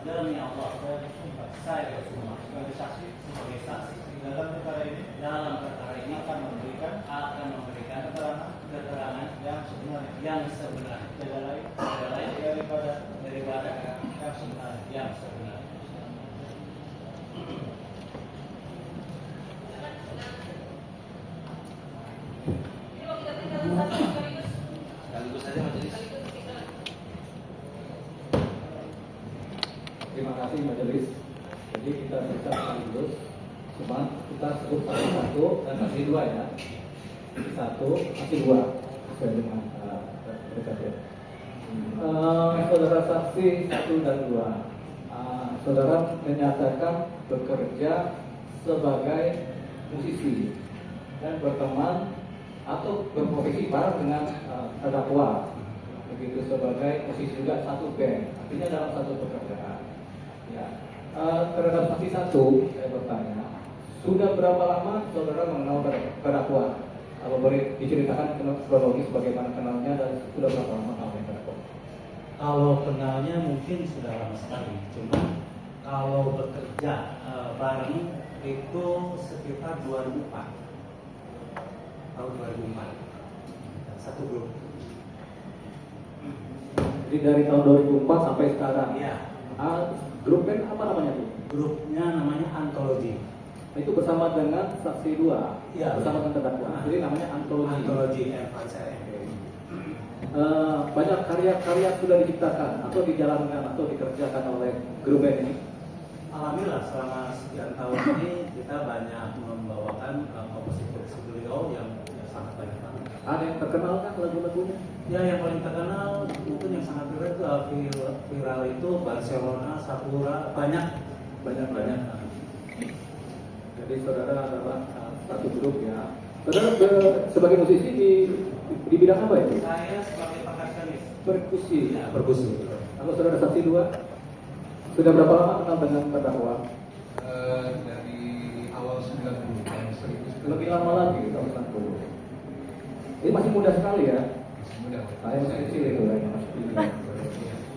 Demi Allah, saya semua sebagai saksi dalam perkara ini akan memberikan keterangan yang sebenarnya, tidak lain daripada yang sebenarnya. Sekaligus saja majelis. Terima kasih majelis. Jadi kita bisa sekaligus, cuma kita sebut satu dan masih dua ya. Satu masih dua sesuai dengan berkata. Saudara saksi 1 dan 2, saudara menyatakan bekerja sebagai musisi dan berteman atau berprofesi bareng dengan terdakwa, begitu sebagai musisi juga satu band, artinya dalam satu pekerjaan. Ya. Terhadap saksi 1, saya bertanya, sudah berapa lama saudara mengenal terdakwa? Kalau boleh diceritakan kronologis bagaimana kenalnya dan sudah berapa lama kenalnya terdakwa? Kalau kenalnya mungkin sudah lama sekali, cuma kalau bekerja bareng itu sekitar 2004, tahun 2004, satu grup. Jadi dari tahun 2004 sampai sekarang. Iya. Grup band apa namanya tuh? Grupnya namanya Antologi. Itu bersama dengan saksi 2, Iya, bersama dengan terdakwa. Jadi namanya Antologi. Antologi Banyak karya-karya sudah diciptakan atau dijalankan atau dikerjakan oleh grup band ini. Alhamdulillah selama sekian tahun ini kita banyak membawakan komposisi beliau yang sangat banyak banget. Ada yang terkenal kan lagu-lagunya? Ya, yang paling terkenal mungkin yang sangat viral itu Barcelona, Sakura, banyak. Jadi saudara adalah satu grup ya. Saudara sebagai musisi di bidang apa itu? Saya sebagai perkusionis. Perkusi. Ya, perkusi. Kalau saudara saksi 2, sudah berapa lama kenal dengan terdakwa? Dari awal 90 tahun 1990. Lebih lama lagi tahun 90. Ini masih muda sekali ya. Masih muda. Saya masih kecil itu ya, masih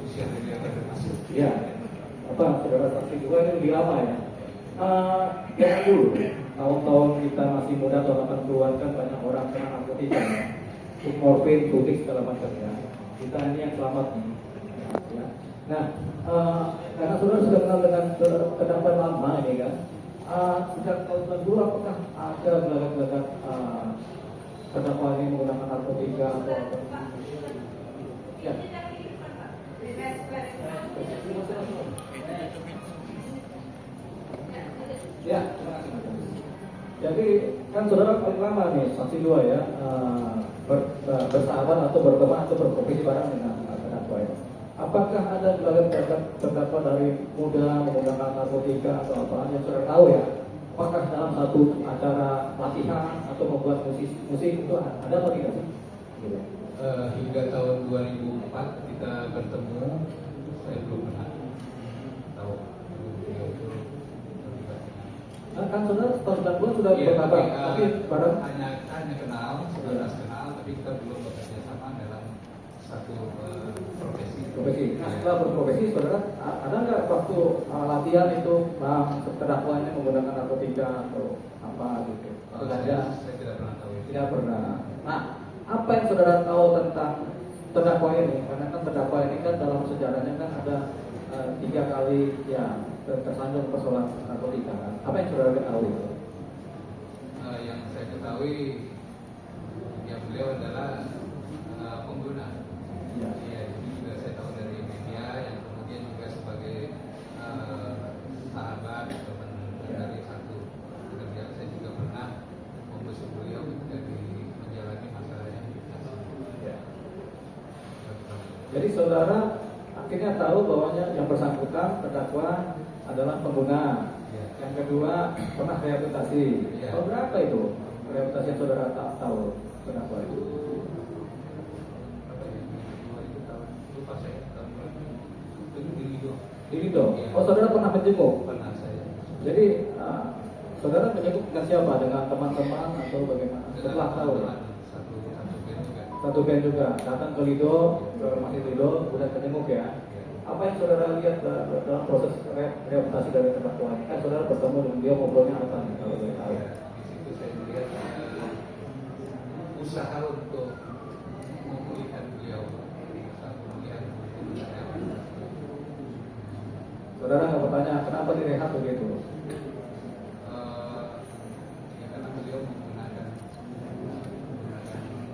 Usia dari yang termasuk. Iya. Apa saudara saksi 2 ini lebih lama ya? Yang dulu tahun-tahun kita masih muda tahun 80-an kan banyak orang kena narkotika ya. Morfin, sudik segala macam ya. Kita ini yang selamat nih. Ya. Nah, karena saudara sudah kenal dengan terdakwa lama ini kan. Sejak tahun 90 apakah ada gelagat-gelagat terdakwa ini menggunakan narkotika atau apa? Ya. Ya, terima kasih. Jadi kan saudara paling lama nih saksi dua ya bersahabat atau berteman atau berprofesi bareng dengan terdakwa ya. Apakah ada sebagian terdakwa dari muda menggunakan narkotika atau apa yang saudara tahu ya? Apakah dalam satu acara latihan atau membuat musik itu ada atau tidak sih? Gitu. Hingga tahun 2004 kita bertemu, saya belum pernah tahu. Nah, kan saudara tahun 90 sudah Iya, berkabar, tapi, tapi bareng hanya kenal, sebatas kenal, tapi kita belum bekerja sama dalam satu profesi. Nah, setelah berprofesi, saudara ada nggak waktu latihan itu terdakwa ini menggunakan narkotika atau apa gitu? Saya tidak pernah tahu itu. Tidak pernah. Nah, apa yang saudara tahu tentang terdakwa ini? Karena kan terdakwa ini kan dalam sejarahnya kan ada 3 kali ya tersandung persoalan narkotika. Apa yang saudara ketahui? Yang saya ketahui, ya beliau adalah pengguna. Ya. Iya, ini juga saya tahu dari media, yang kemudian juga sebagai sahabat teman dari satu pekerjaan, saya juga pernah membesuk beliau ketika menjalani masalahnya. Ya. Jadi saudara akhirnya tahu bahwanya yang bersangkutan terdakwa adalah pengguna. Ya. Yang kedua pernah rehabilitasi. Ya. Tahun berapa itu rehabilitasi yang saudara tahu terdakwa itu? Apa ya? Itu tahun lupa saya tahun berapa? Itu di Lido. Di Lido. Ya. Oh, saudara pernah menjenguk. Pernah saya. Jadi saudara menjenguk dengan siapa? Dengan teman-teman atau bagaimana? Setelah tahu. Satu band juga. Satu band juga datang ke Lido, ke Masjid Lido, udah menjenguk ya. Apa yang saudara lihat dalam proses rehabilitasi dari terdakwa? Kan saudara bertemu dengan dia, ngobrolnya apa nih kalau boleh tahu? Ya, di situ saya melihat usaha untuk memulihkan beliau, usaha pemulihan. Saudara nggak bertanya kenapa direhab begitu? Ya karena beliau menggunakan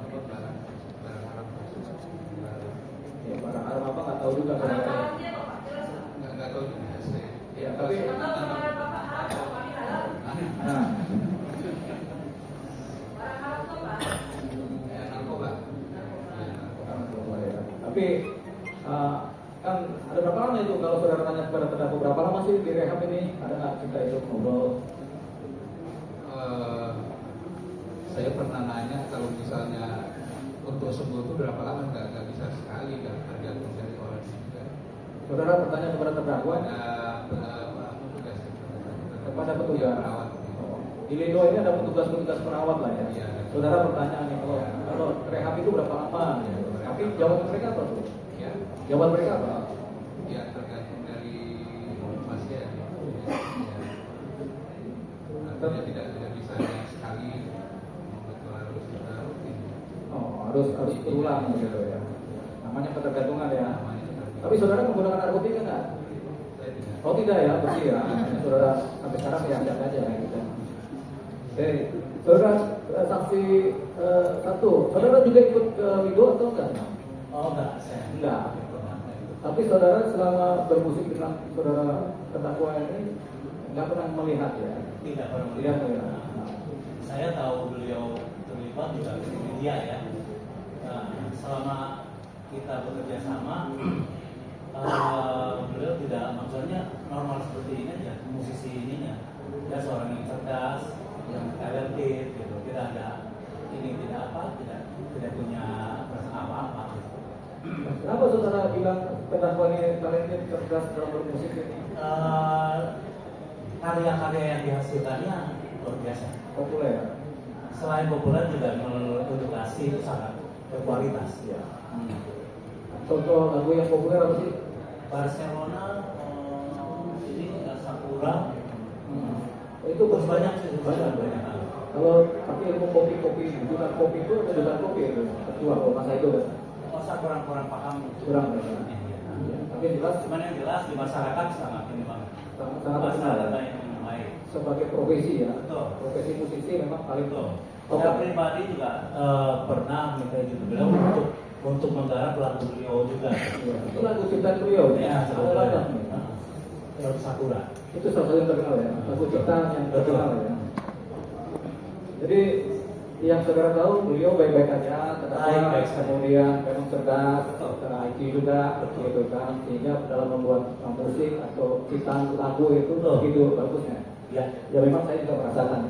apa barang haram. Ya barang haram apa nggak tahu juga saudara. Nggak tahu juga saya. Ya tapi nah, Ya, narkoba. tapi kan ada berapa lama itu kalau saudara tanya kepada terdakwa berapa lama sih direhab ini? Ada nggak kita itu ngobrol? Saya pernah nanya kalau misalnya untuk sembuh itu berapa lama, nggak bisa sekali, kan tergantung dari orang juga. Saudara bertanya kepada terdakwa Petugas kepada petugas. perawat. Di Lido ini ada petugas-petugas perawat lah ya. Iya. Saudara bertanya nih kalau rehab itu berapa lama? Tapi jawaban mereka apa tuh? Ya, Jawaban mereka apa? ya tergantung dari pasien. Ya. Artinya tidak bisa sekali, betul harus rutin. Oh, harus berulang gitu ya. Namanya ketergantungan ya. Namanya tergantung. Tapi saudara menggunakan narkotika nggak? Saya tidak. Oh tidak ya, bersih ya. Saudara sampai sekarang ya jaga aja ya gitu. Oke, saudara saksi satu, saudara juga ikut ke Lido atau enggak? Oh enggak, saya Enggak. Tapi saudara selama bermusik dengan saudara terdakwa ini nggak pernah melihat ya? tidak pernah Tidak melihat. melihat. Saya tahu beliau terlibat juga di media ya. Nah, selama kita bekerja sama, beliau tidak, maksudnya normal seperti ini aja, musisi ininya. Dia seorang yang cerdas, yang talented, gitu. Tidak ada ini, tidak punya perasaan apa-apa. Gitu. Kenapa saudara bilang terdakwa ini talented cerdas dalam bermusik ini? Karya-karya yang dihasilkannya luar biasa. Populer. Selain populer juga edukasi itu sangat berkualitas. Ya. Contoh lagu yang populer apa sih? Barcelona, ini Sakura, Itu terus banyak sih, banyak. banyak. Kalau pakai ilmu kopi, jutaan kopi itu atau jutaan kopi itu? Kedua kalau masa itu kan? Masa kurang paham. Kurang. Ya. Tapi yang jelas Cuman yang jelas di masyarakat sangat ini banget. sangat Masyarakat benar. yang baik. Sebagai profesi ya. Betul. Profesi musisi memang paling Betul. top. Saya pribadi juga pernah minta izin beliau untuk menggarap lagu beliau juga. Ya, itu lagu ciptaan beliau. Ya, Ada lagu. Sakura. Itu salah satu yang terkenal ya, lagu ciptaan yang terkenal ya. Jadi yang saudara tahu beliau baik-baik aja, tetapi Baik-baik saja. kemudian memang cerdas, Betul. IT juga, gitu kan, sehingga dalam membuat musik atau ciptaan lagu itu Betul. begitu bagusnya. Ya. Ya memang saya juga merasakan.